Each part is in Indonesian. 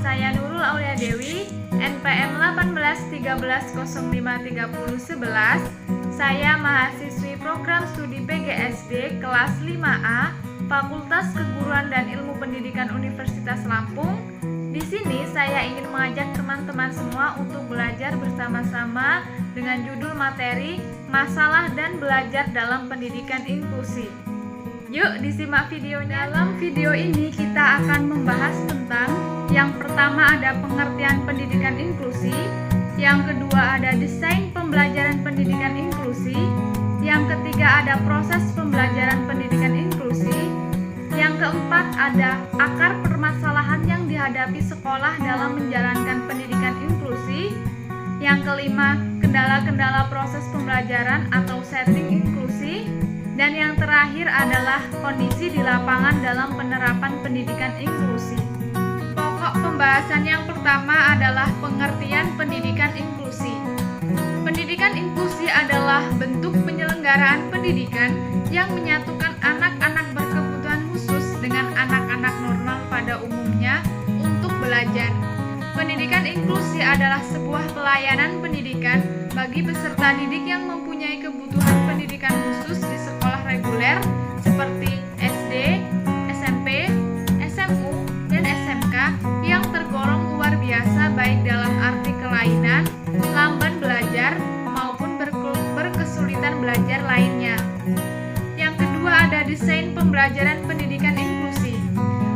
saya Nurul Aulia Dewi, NPM 1813053011. Saya mahasiswi program studi PGSD kelas 5A, Fakultas Keguruan dan Ilmu Pendidikan Universitas Lampung. Di sini saya ingin mengajak teman-teman semua untuk belajar bersama-sama dengan judul materi Masalah dan Belajar dalam Pendidikan Inklusi. Yuk disimak videonya. Dalam video ini kita akan membahas tentang yang pertama ada pengertian pendidikan inklusi, yang kedua ada desain pembelajaran pendidikan inklusi, yang ketiga ada proses pembelajaran pendidikan inklusi, yang keempat ada akar permasalahan yang dihadapi sekolah dalam menjalankan pendidikan inklusi, yang kelima kendala-kendala proses pembelajaran atau setting inklusi, dan yang terakhir adalah kondisi di lapangan dalam penerapan pendidikan inklusi. Pokok pembahasan yang pertama adalah pengertian pendidikan inklusi. Pendidikan inklusi adalah bentuk penyelenggaraan pendidikan yang menyatukan anak-anak berkebutuhan khusus dengan anak-anak normal pada umumnya untuk belajar. Pendidikan inklusi adalah sebuah pelayanan pendidikan bagi peserta didik yang mempunyai kebutuhan pendidikan khusus di sekolah reguler seperti SD, SMP, SMU, dan SMK yang tergolong luar biasa baik dalam arti kelainan, lamban belajar, maupun berkesulitan belajar lainnya. Yang kedua ada desain pembelajaran pendidikan inklusi.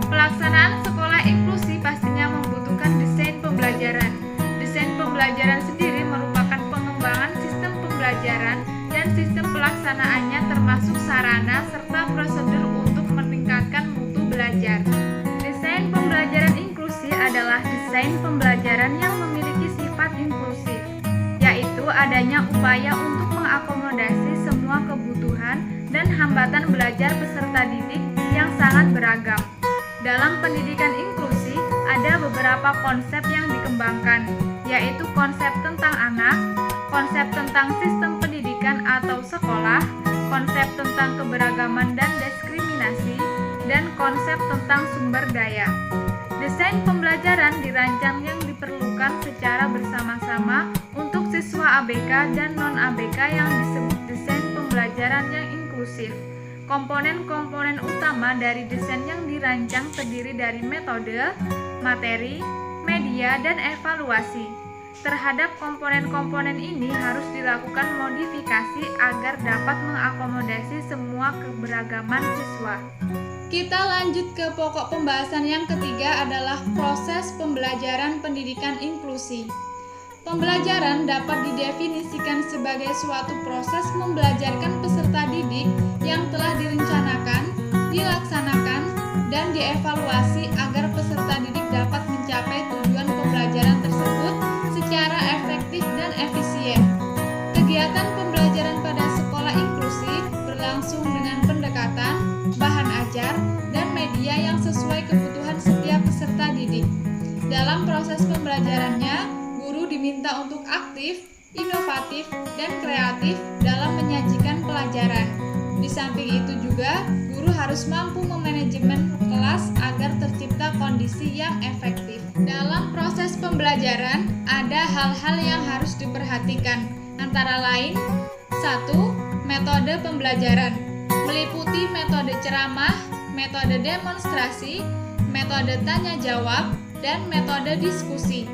Pelaksanaan sekolah inklusi pastinya membutuhkan desain pembelajaran. Desain pembelajaran sendiri merupakan pengembangan sistem pembelajaran dan sistem pelaksanaannya termasuk sarana serta prosedur untuk meningkatkan mutu belajar. Desain pembelajaran inklusi adalah desain pembelajaran yang memiliki sifat inklusif, yaitu adanya upaya untuk mengakomodasi semua kebutuhan dan hambatan belajar peserta didik yang sangat beragam. Dalam pendidikan inklusi, ada beberapa konsep yang dikembangkan, yaitu konsep tentang anak, konsep tentang sistem pendidikan atau sekolah, konsep tentang keberagaman dan diskriminasi, dan konsep tentang sumber daya. Desain pembelajaran dirancang yang diperlukan secara bersama-sama untuk siswa ABK dan non-ABK yang disebut desain pembelajaran yang inklusif. Komponen-komponen utama dari desain yang dirancang terdiri dari metode, materi, media, dan evaluasi. Terhadap komponen-komponen ini harus dilakukan modifikasi agar dapat mengakomodasi semua keberagaman siswa. Kita lanjut ke pokok pembahasan yang ketiga adalah proses pembelajaran pendidikan inklusi. Pembelajaran dapat didefinisikan sebagai suatu proses membelajarkan peserta didik yang telah direncanakan, dilaksanakan, dan dievaluasi agar peserta didik dapat mencapai tujuan pembelajaran tersebut secara efektif dan efisien. Kegiatan pembelajaran pada sekolah inklusi berlangsung dengan pendekatan, bahan ajar, dan media yang sesuai kebutuhan setiap peserta didik. Dalam proses pembelajarannya, guru diminta untuk aktif, inovatif, dan kreatif dalam menyajikan pelajaran. Di samping itu juga, guru harus mampu memanajemen kelas agar tercipta kondisi yang efektif. Dalam proses pembelajaran, ada hal-hal yang harus diperhatikan, antara lain 1. Metode pembelajaran meliputi metode ceramah, metode demonstrasi, metode tanya-jawab, dan metode diskusi.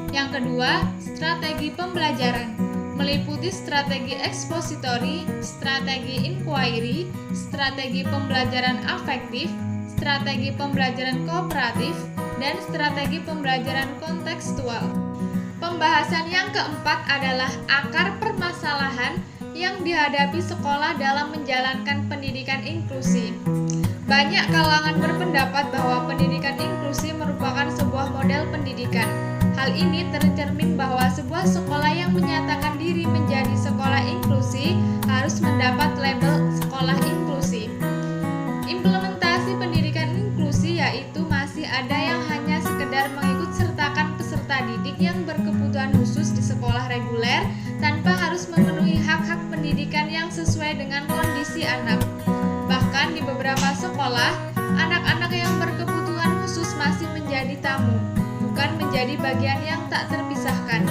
Yang kedua, strategi pembelajaran meliputi strategi ekspositori, strategi inquiry, strategi pembelajaran afektif, strategi pembelajaran kooperatif, dan strategi pembelajaran kontekstual. Pembahasan yang keempat adalah akar permasalahan yang dihadapi sekolah dalam menjalankan pendidikan inklusi. Banyak kalangan berpendapat bahwa pendidikan inklusi merupakan sebuah model pendidikan. Hal ini tercermin bahwa sebuah sekolah yang menyatakan diri menjadi sekolah inklusi harus mendapat label sekolah inklusi. Implementasi pendidikan inklusi yaitu masih ada yang hanya sekedar mengikut sertakan peserta didik yang berkebutuhan khusus di sekolah reguler tanpa harus memenuhi hak-hak pendidikan yang sesuai dengan kondisi anak. Bahkan di beberapa sekolah, anak-anak yang berkebutuhan khusus masih menjadi tamu, bukan menjadi bagian yang tak terpisahkan.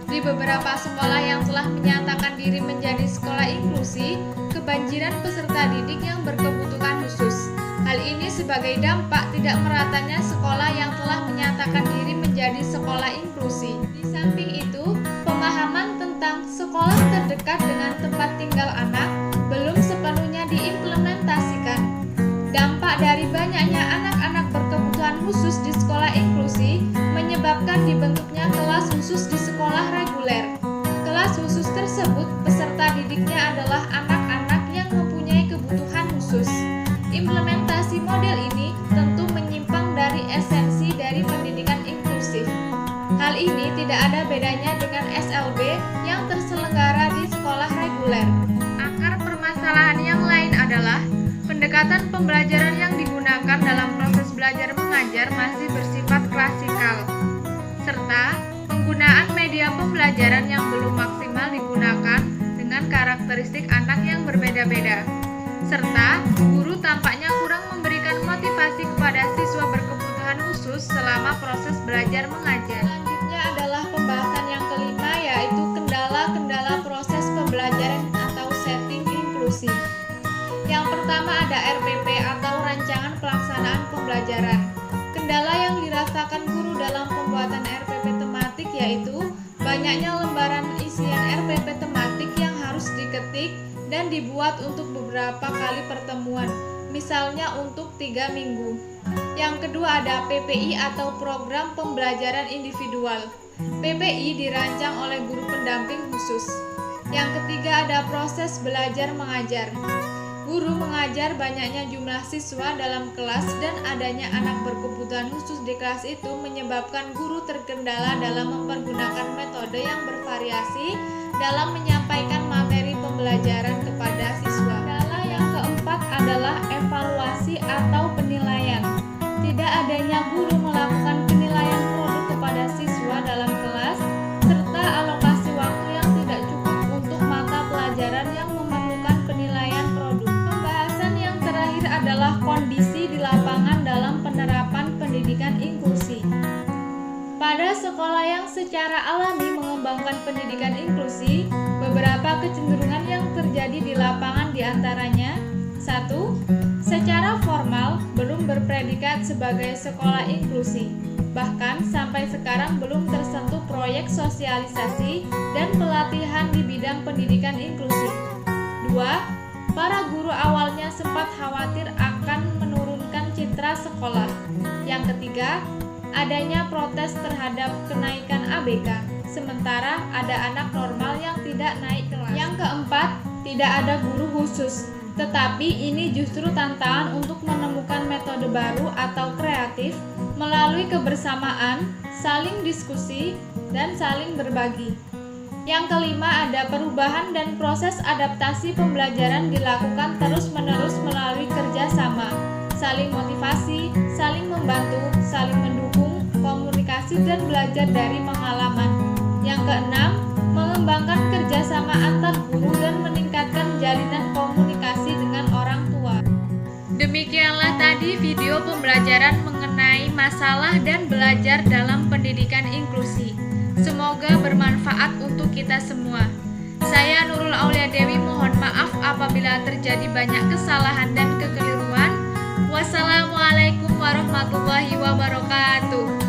Di beberapa sekolah yang telah menyatakan diri menjadi sekolah inklusi, kebanjiran peserta didik yang berkebutuhan khusus. Hal ini sebagai dampak tidak meratanya sekolah yang telah menyatakan diri menjadi sekolah inklusi. Di samping itu, pemahaman tentang sekolah terdekat dengan tempat tinggal anak belum sepenuhnya diimplementasikan. Dampak dari banyaknya anak-anak berkebutuhan khusus di sekolah inklusi menyebabkan dibentuknya kelas khusus di sekolah reguler. Kelas khusus tersebut peserta didiknya adalah anak-anak yang mempunyai kebutuhan khusus. Implementasi model ini tentu menyimpang dari esensi dari pendidikan inklusif. Hal ini tidak ada bedanya dengan SLB yang terselenggara di sekolah reguler. Akar permasalahan yang lain adalah pendekatan pembelajaran yang digunakan dalam proses belajar mengajar masih bersifat klasikal, serta penggunaan media pembelajaran yang belum maksimal digunakan dengan karakteristik anak yang berbeda-beda, serta guru tampaknya kurang memberikan motivasi kepada siswa berkebutuhan khusus selama proses belajar mengajar. Selanjutnya adalah pembahasan yang kelima, yaitu kendala-kendala proses pembelajaran atau setting inklusi. Yang pertama ada RPP atau Rancangan Pelaksanaan Pembelajaran. Kendala yang dirasakan guru dalam pembuatan RPP tematik yaitu banyaknya lembaran isian RPP tematik yang harus diketik dan dibuat untuk beberapa kali pertemuan, misalnya untuk 3 minggu. Yang kedua ada PPI atau Program Pembelajaran Individual. PPI dirancang oleh guru pendamping khusus. Yang ketiga ada proses belajar mengajar. Guru mengajar banyaknya jumlah siswa dalam kelas dan adanya anak berkebutuhan khusus di kelas itu menyebabkan guru terkendala dalam mempergunakan metode yang bervariasi dalam menyampaikan materi pembelajaran kepada siswa. Kendala yang keempat adalah evaluasi atau penilaian. Tidak adanya guru melakukan penilaian produk kepada siswa dalam kelas, serta alokasi waktu yang tidak cukup untuk mata pelajaran yang memerlukan penilaian produk. Pembahasan yang terakhir adalah kondisi di lapangan dalam penerapan pendidikan inklusi. Pada sekolah yang secara alami mengembangkan pendidikan inklusi, beberapa kecenderungan yang terjadi di lapangan diantaranya: 1. Secara formal belum berpredikat sebagai sekolah inklusi. Bahkan sampai sekarang belum tersentuh proyek sosialisasi dan pelatihan di bidang pendidikan inklusi. 2. Para guru awalnya sempat khawatir akan menurunkan citra sekolah. Yang ketiga, adanya protes terhadap kenaikan ABK, sementara ada anak normal yang tidak naik kelas. Yang keempat, tidak ada guru khusus. Tetapi ini justru tantangan untuk menemukan metode baru atau kreatif melalui kebersamaan, saling diskusi, dan saling berbagi. Yang kelima, ada perubahan dan proses adaptasi pembelajaran dilakukan terus-menerus melalui kerjasama, saling motivasi, saling membantu, saling mendukung, komunikasi, dan belajar dari pengalaman. Yang keenam, mengembangkan kerjasama antar guru dan meningkatkan jalinan komunikasi dengan orang tua. Demikianlah tadi video pembelajaran mengenai masalah dan belajar dalam pendidikan inklusi. Semoga bermanfaat untuk kita semua. Saya Nurul Aulia Dewi mohon maaf apabila terjadi banyak kesalahan dan kekeliruan. Wassalamualaikum warahmatullahi wabarakatuh.